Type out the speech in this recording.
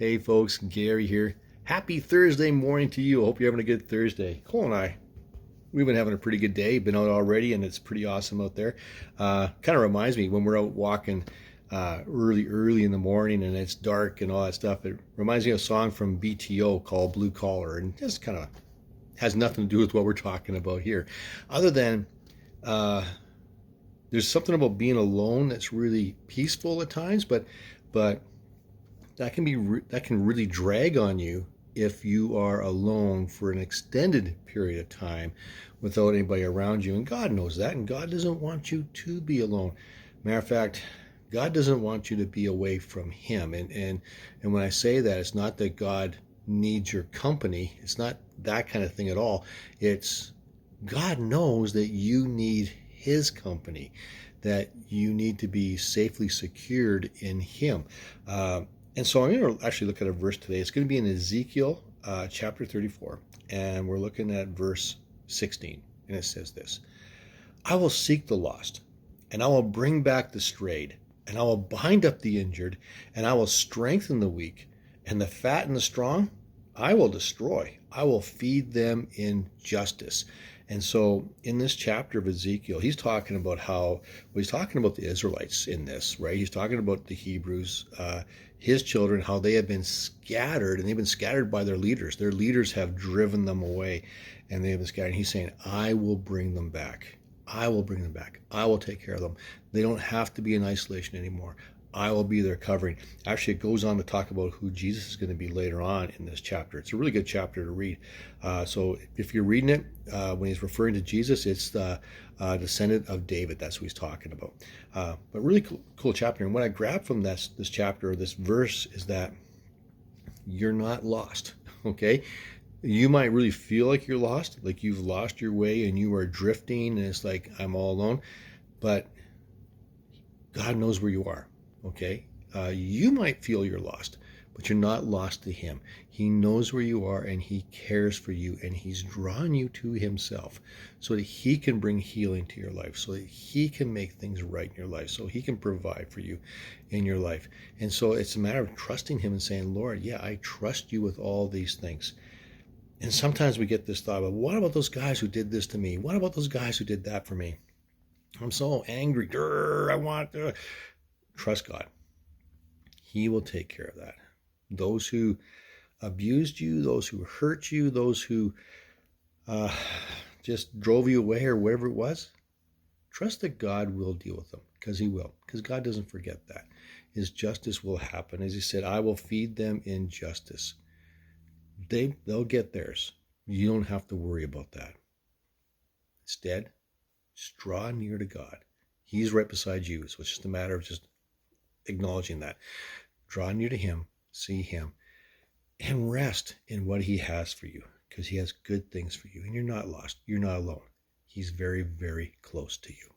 Hey folks, Gary here. Happy Thursday morning to you. I hope you're having a good Thursday. Cole and I, we've been having a pretty good day. Been out already, and it's pretty awesome out there. Kind of reminds me when we're out walking early in the morning and it's dark and all that stuff. It reminds me of a song from BTO called Blue Collar, and just kind of has nothing to do with what we're talking about here, other than uh, there's something about being alone that's really peaceful at times, but that can really drag on you if you are alone for an extended period of time without anybody around you. And God knows that, and God doesn't want you to be alone. Matter of fact, God doesn't want you to be away from Him. And when I say that, it's not that God needs your company. It's not that kind of thing at all. It's God knows that you need His company, that you need to be safely secured in Him. And so I'm going to actually look at a verse today. It's going to be in Ezekiel chapter 34, and we're looking at verse 16. And it says this: I will seek the lost, and I will bring back the strayed, and I will bind up the injured, and I will strengthen the weak, and the fat and the strong I will destroy. I will feed them in justice. And so in this chapter of Ezekiel, he's talking about he's talking about the Israelites in this, right? He's talking about the Hebrews, his children, how they have been scattered, and they've been scattered by their leaders. Their leaders have driven them away, and they have been scattered. And he's saying, I will bring them back. I will bring them back. I will take care of them. They don't have to be in isolation anymore. I will be their covering. Actually, it goes on to talk about who Jesus is going to be later on in this chapter. It's a really good chapter to read. So if you're reading it, when he's referring to Jesus, it's the descendant of David. That's who he's talking about. But really cool chapter. And what I grabbed from this chapter, or this verse, is that you're not lost, okay? You might really feel like you're lost, like you've lost your way and you are drifting, and it's like, I'm all alone. But God knows where you are. Okay, you might feel you're lost, but you're not lost to Him. He knows where you are, and He cares for you, and He's drawn you to Himself so that He can bring healing to your life, so that He can make things right in your life, so He can provide for you in your life. And so it's a matter of trusting Him and saying, Lord, yeah, I trust you with all these things. And sometimes we get this thought of, what about those guys who did this to me? What about those guys who did that for me? I'm so angry. I want to. Trust God. He will take care of that. Those who abused you, those who hurt you, those who just drove you away or whatever it was, trust that God will deal with them, because He will. Because God doesn't forget that. His justice will happen. As He said, I will feed them in justice. They'll get theirs. You don't have to worry about that. Instead, just draw near to God. He's right beside you. So it's just a matter of just acknowledging that. Draw near to Him, see Him, and rest in what He has for you, because He has good things for you, and you're not lost. You're not alone. He's very, very close to you.